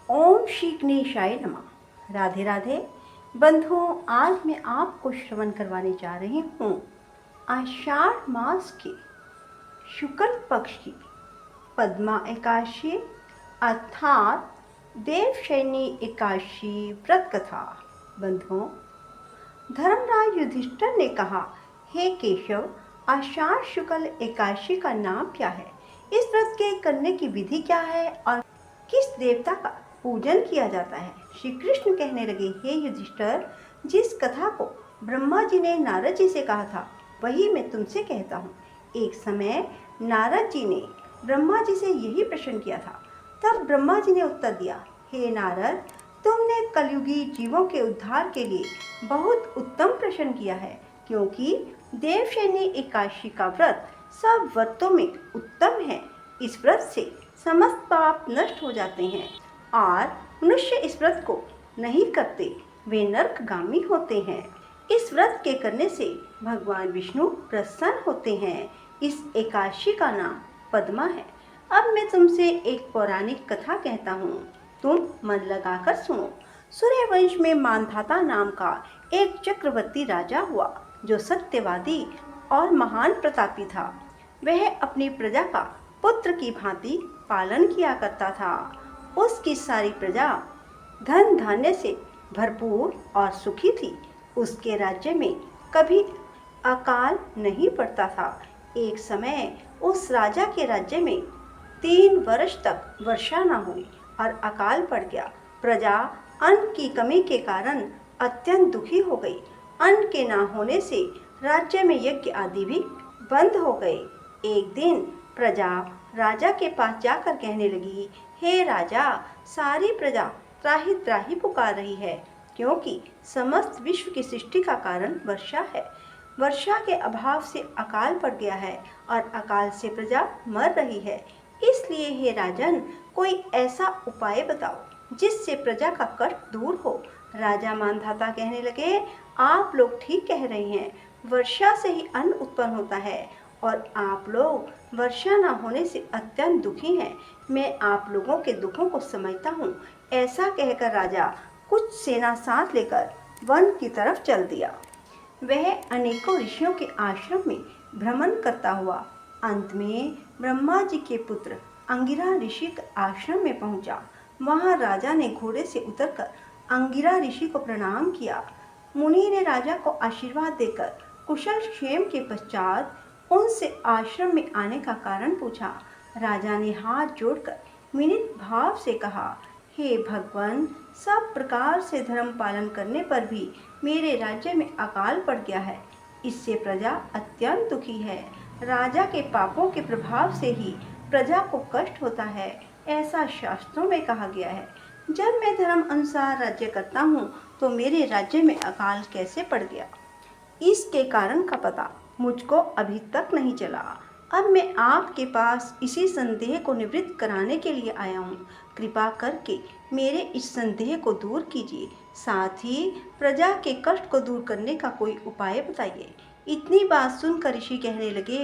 ओम श्री गणेशाय नमः। राधे राधे बंधुओं, आज मैं आपको श्रवण करवाने जा रही हूँ आषाढ़ मास के शुक्ल पक्ष की पद्मा एकादशी अर्थात देवशयनी एकादशी व्रत कथा। बंधुओं, धर्मराज युधिष्ठिर ने कहा, हे केशव, आषाढ़ शुक्ल एकादशी का नाम क्या है? इस व्रत के करने की विधि क्या है और किस देवता का पूजन किया जाता है? श्री कृष्ण कहने लगे, हे युधिष्ठिर, जिस कथा को ब्रह्मा जी ने नारद जी से कहा था वही मैं तुमसे कहता हूँ। एक समय नारद जी ने ब्रह्मा जी से यही प्रश्न किया था। तब ब्रह्मा जी ने उत्तर दिया, हे नारद, तुमने कलयुगी जीवों के उद्धार के लिए बहुत उत्तम प्रश्न किया है, क्योंकि देवशयनी एकादशी का व्रत सब व्रतों में उत्तम है। इस व्रत से समस्त पाप नष्ट हो जाते हैं और मनुष्य इस व्रत को नहीं करते वे नरकगामी होते हैं। इस व्रत के करने से भगवान विष्णु प्रसन्न होते हैं। इस एकादशी का नाम पद्मा है। अब मैं तुमसे एक पौराणिक कथा कहता हूँ, तुम मन लगाकर सुनो। सूर्यवंश में मानधाता नाम का एक चक्रवर्ती राजा हुआ, जो सत्यवादी और महान प्रतापी था। वह अपनी प्रजा का पुत्र की भांति पालन किया करता था। उसकी सारी प्रजा धन धान्य से भरपूर और सुखी थी। उसके राज्य में कभी अकाल नहीं पड़ता था। एक समय उस राजा के राज्य में 3 वर्ष तक वर्षा न हुई और अकाल पड़ गया। प्रजा अन्न की कमी के कारण अत्यंत दुखी हो गई। अन्न के न होने से राज्य में यज्ञ आदि भी बंद हो गए। एक दिन प्रजा राजा के पास जाकर कहने लगी, हे राजा, सारी प्रजा त्राहि त्राहि पुकार रही है, क्योंकि समस्त विश्व की सृष्टि का कारण वर्षा है। वर्षा के अभाव से अकाल पड़ गया है और अकाल से प्रजा मर रही है। इसलिए हे राजन, कोई ऐसा उपाय बताओ जिससे प्रजा का कष्ट दूर हो। राजा मानधाता कहने लगे, आप लोग ठीक कह रहे हैं, वर्षा से ही अन्न उत्पन्न होता है और आप लोग वर्षा न होने से अत्यंत दुखी हैं। मैं आप लोगों के दुखों को समझता हूँ। ऐसा कहकर राजा कुछ सेना साथ लेकर वन की तरफ चल दिया। वह अनेकों ऋषियों के आश्रम में भ्रमण करता हुआ अंत में ब्रह्मा जी के पुत्र अंगिरा ऋषि के आश्रम में पहुंचा। वहां राजा ने घोड़े से उतरकर अंगिरा ऋषि को प्रणाम किया। मुनि ने राजा को आशीर्वाद देकर कुशल क्षेम के पश्चात उनसे आश्रम में आने का कारण पूछा। राजा ने हाथ जोड़कर विनीत भाव से कहा, हे भगवान, सब प्रकार से धर्म पालन करने पर भी मेरे राज्य में अकाल पड़ गया है। इससे प्रजा अत्यंत दुखी है। राजा के पापों के प्रभाव से ही प्रजा को कष्ट होता है, ऐसा शास्त्रों में कहा गया है। जब मैं धर्म अनुसार राज्य करता हूँ तो मेरे राज्य में अकाल कैसे पड़ गया, इसके कारण का पता मुझको अभी तक नहीं चला। अब मैं आपके पास इसी संदेह को निवृत्त कराने के लिए आया हूँ। कृपा करके मेरे इस संदेह को दूर कीजिए, साथ ही प्रजा के कष्ट को दूर करने का कोई उपाय बताइए। इतनी बात सुनकर ऋषि कहने लगे,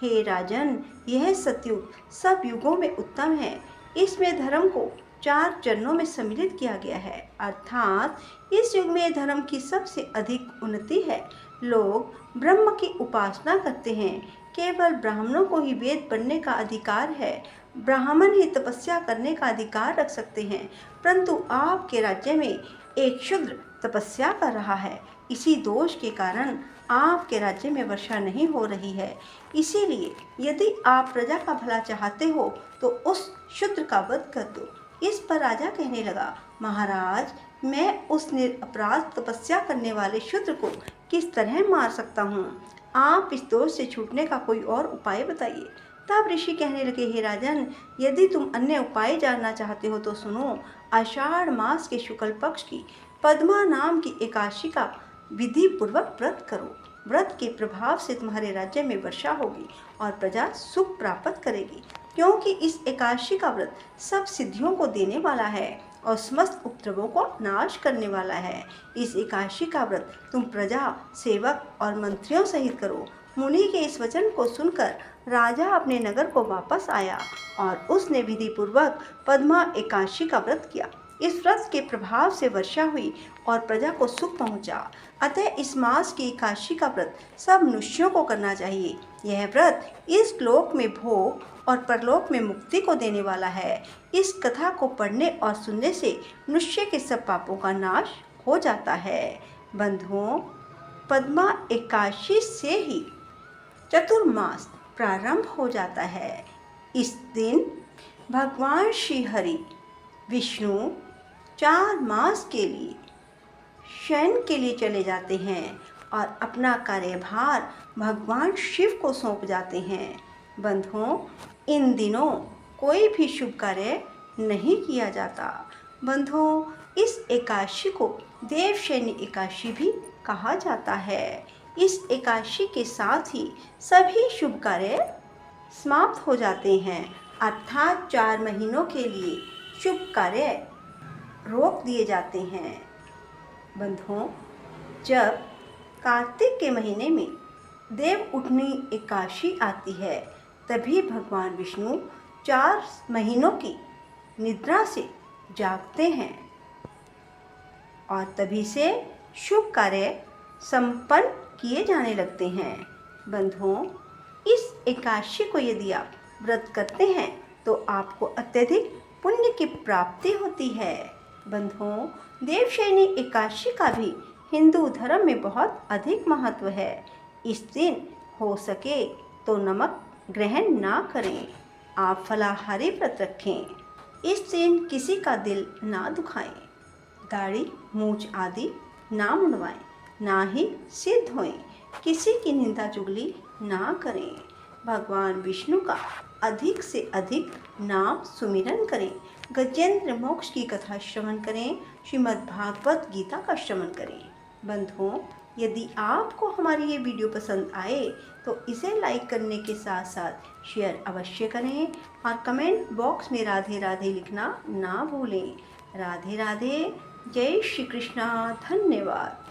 हे राजन, यह सतयुग सब युगों में उत्तम है। इसमें धर्म को 4 चरणों में सम्मिलित किया गया है, अर्थात इस युग में धर्म की सबसे अधिक उन्नति है। लोग ब्रह्म की उपासना करते हैं। केवल ब्राह्मणों को ही वेद पढ़ने का अधिकार है। ब्राह्मण ही तपस्या करने का अधिकार रख सकते हैं, परंतु आपके राज्य में एक शूद्र तपस्या कर रहा है। इसी दोष के कारण आपके राज्य में वर्षा नहीं हो रही है। इसीलिए यदि आप प्रजा का भला चाहते हो तो उस शूद्र का वध कर दो। इस पर राजा कहने लगा, महाराज, मैं उस निरपराध तपस्या करने वाले शूद्र को किस तरह मार सकता हूँ? आप इस दोष से छूटने का कोई और उपाय बताइए। तब ऋषि कहने लगे, हे राजन, यदि तुम अन्य उपाय जानना चाहते हो तो सुनो। आषाढ़ मास के शुक्ल पक्ष की पद्मा नाम की एकादशी का विधि पूर्वक व्रत करो। व्रत के प्रभाव से तुम्हारे राज्य में वर्षा होगी और प्रजा सुख प्राप्त करेगी, क्योंकि इस एकादशी का व्रत सब सिद्धियों को देने वाला है और समस्त उपद्रवों को नाश करने वाला है। इस एकादशी का व्रत तुम प्रजा, सेवक और मंत्रियों सहित करो। मुनि के इस वचन को सुनकर राजा अपने नगर को वापस आया और उसने विधि पूर्वक पद्मा एकादशी का व्रत किया। इस व्रत के प्रभाव से वर्षा हुई और प्रजा को सुख पहुंचा। अतः इस मास की एकादशी का व्रत सब मनुष्यों को करना चाहिए। यह व्रत इस लोक में भोग और परलोक में मुक्ति को देने वाला है। इस कथा को पढ़ने और सुनने से मनुष्य के सब पापों का नाश हो जाता है। बंधुओं, पद्मा एकादशी से ही चतुर्मास प्रारंभ हो जाता है। इस दिन भगवान श्री हरि विष्णु 4 मास के लिए शयन के लिए चले जाते हैं और अपना कार्यभार भगवान शिव को सौंप जाते हैं। बंधुओं, इन दिनों कोई भी शुभ कार्य नहीं किया जाता। बंधुओं, इस एकादशी को देवशयनी एकादशी भी कहा जाता है। इस एकादशी के साथ ही सभी शुभ कार्य समाप्त हो जाते हैं, अर्थात 4 महीनों के लिए शुभ कार्य रोक दिए जाते हैं। बंधुओं, जब कार्तिक के महीने में देव उठनी एकादशी आती है, तभी भगवान विष्णु 4 महीनों की निद्रा से जागते हैं और तभी से शुभ कार्य संपन्न किए जाने लगते हैं। बंधुओं, इस एकादशी को यदि आप व्रत करते हैं तो आपको अत्यधिक पुण्य की प्राप्ति होती है। बंधुओं, देवशयनी एकादशी का भी हिंदू धर्म में बहुत अधिक महत्व है। इस दिन हो सके तो नमक ग्रहण ना करें, आप फलाहारी व्रत रखें। इस दिन किसी का दिल ना दुखाएं, दाढ़ी मूंछ आदि ना मुंडवाएं, ना ही सिर धोएं, किसी की निंदा चुगली ना करें। भगवान विष्णु का अधिक से अधिक नाम सुमिरन करें, गजेंद्र मोक्ष की कथा श्रवण करें, श्रीमद् भागवत गीता का श्रवण करें। बंधुओं, यदि आपको हमारी ये वीडियो पसंद आए तो इसे लाइक करने के साथ साथ शेयर अवश्य करें और कमेंट बॉक्स में राधे राधे लिखना ना भूलें। राधे राधे, जय श्री कृष्णा, धन्यवाद।